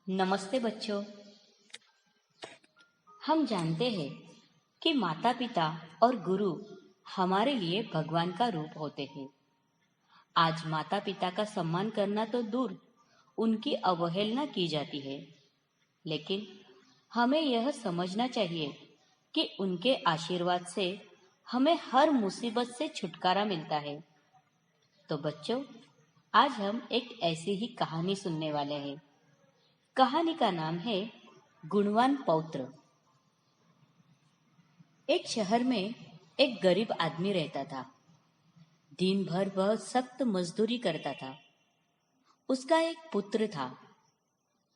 नमस्ते बच्चों। हम जानते हैं कि माता पिता और गुरु हमारे लिए भगवान का रूप होते हैं। आज माता पिता का सम्मान करना तो दूर, उनकी अवहेलना की जाती है। लेकिन हमें यह समझना चाहिए कि उनके आशीर्वाद से हमें हर मुसीबत से छुटकारा मिलता है। तो बच्चों, आज हम एक ऐसी ही कहानी सुनने वाले हैं। कहानी का नाम है गुणवान पौत्र। एक शहर में एक गरीब आदमी रहता था। दिन भर वह सख्त मजदूरी करता था। उसका एक पुत्र था।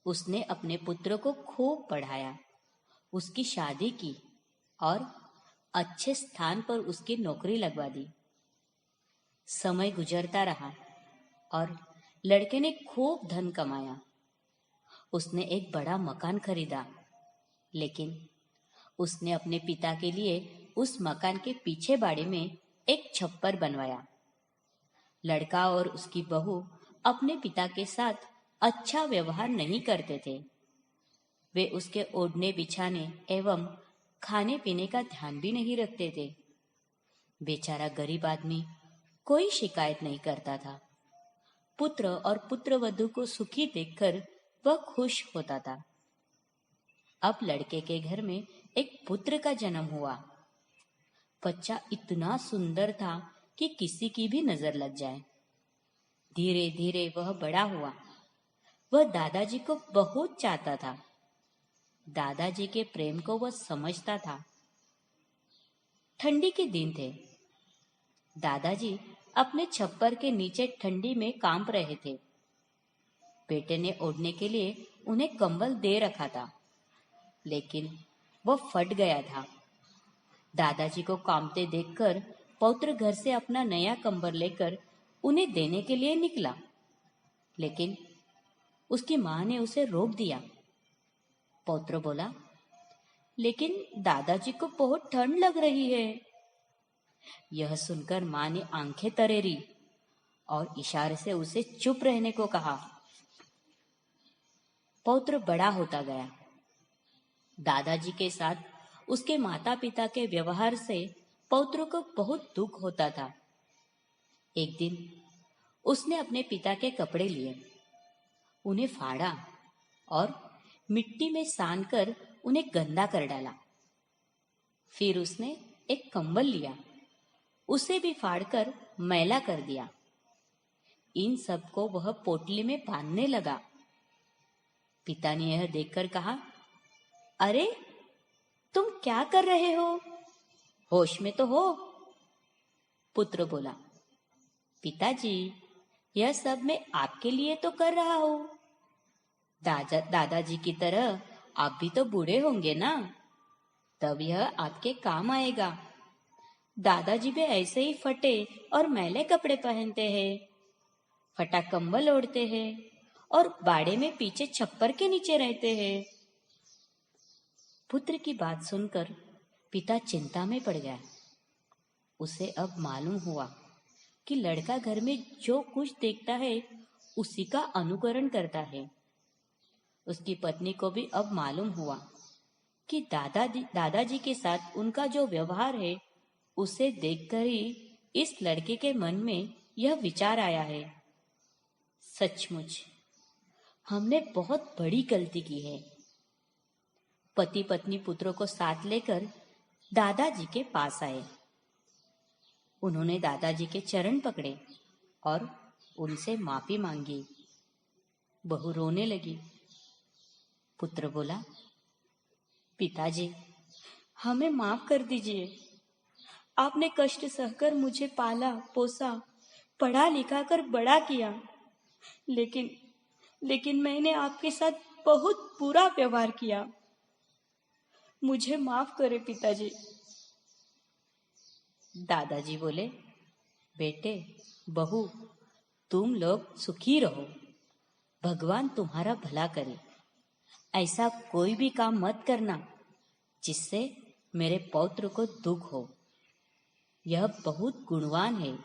उसने अपने पुत्र को खूब पढ़ाया, उसकी शादी की और अच्छे स्थान पर उसकी नौकरी लगवा दी। समय गुजरता रहा और लड़के ने खूब धन कमाया। उसने एक बड़ा मकान खरीदा, लेकिन उसने अपने पिता के लिए उस मकान के पीछे बाड़े में एक छप्पर बनवाया। लड़का और उसकी बहू अपने पिता के साथ अच्छा व्यवहार नहीं करते थे। वे उसके ओढ़ने बिछाने एवं खाने पीने का ध्यान भी नहीं रखते थे। बेचारा गरीब आदमी कोई शिकायत नहीं करता था। पुत्र और पुत्रवधू को सुखी देखकर वह खुश होता था। अब लड़के के घर में एक पुत्र का जन्म हुआ। बच्चा इतना सुंदर था कि किसी की भी नजर लग जाए। धीरे धीरे वह बड़ा हुआ। वह दादाजी को बहुत चाहता था। दादाजी के प्रेम को वह समझता था। ठंडी के दिन थे। दादाजी अपने छप्पर के नीचे ठंडी में कांप रहे थे। बेटे ने ओढ़ने के लिए उन्हें कंबल दे रखा था, लेकिन वह फट गया था। दादाजी को कांपते देखकर पौत्र घर से अपना नया कंबल लेकर उन्हें देने के लिए निकला, लेकिन उसकी मां ने उसे रोक दिया। पौत्र बोला, लेकिन दादाजी को बहुत ठंड लग रही है। यह सुनकर मां ने आंखें तरेरी और इशारे से उसे चुप रहने को कहा। पौत्र बड़ा होता गया। दादाजी के साथ उसके माता पिता के व्यवहार से पौत्र को बहुत दुख होता था। एक दिन उसने अपने पिता के कपड़े लिए, उन्हें फाड़ा और मिट्टी में सान कर उन्हें गंदा कर डाला। फिर उसने एक कंबल लिया, उसे भी फाड़कर मैला कर दिया। इन सबको वह पोटली में बांधने लगा। पिता ने यह देखकर कहा, अरे तुम क्या कर रहे हो? होश में तो हो। पुत्र बोला, पिताजी, यह सब मैं आपके लिए तो कर रहा हूं। दादाजी की तरह आप भी तो बूढ़े होंगे ना, तब यह आपके काम आएगा। दादाजी भी ऐसे ही फटे और मैले कपड़े पहनते हैं, फटा कंबल ओढ़ते हैं और बाड़े में पीछे छप्पर के नीचे रहते हैं। पुत्र की बात सुनकर पिता चिंता में पड़ गया। उसे अब मालूम हुआ कि लड़का घर में जो कुछ देखता है उसी का अनुकरण करता है। उसकी पत्नी को भी अब मालूम हुआ कि दादाजी के साथ उनका जो व्यवहार है उसे देखकर ही इस लड़के के मन में यह विचार आया है, सचमुच हमने बहुत बड़ी गलती की है। पति पत्नी पुत्रों को साथ लेकर दादाजी के पास आए। उन्होंने दादाजी के चरण पकड़े और उनसे माफी मांगी। बहू रोने लगी। पुत्र बोला, पिताजी, हमें माफ कर दीजिए। आपने कष्ट सहकर मुझे पाला पोसा, पढ़ा लिखा कर बड़ा किया, लेकिन मैंने आपके साथ बहुत बुरा व्यवहार किया। मुझे माफ करें पिताजी। दादाजी बोले, बेटे, बहू, तुम लोग सुखी रहो। भगवान तुम्हारा भला करे। ऐसा कोई भी काम मत करना जिससे मेरे पौत्र को दुख हो। यह बहुत गुणवान है।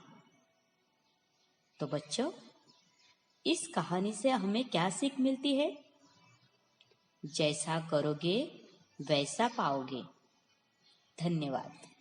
तो बच्चों, इस कहानी से हमें क्या सीख मिलती है? जैसा करोगे वैसा पाओगे। धन्यवाद।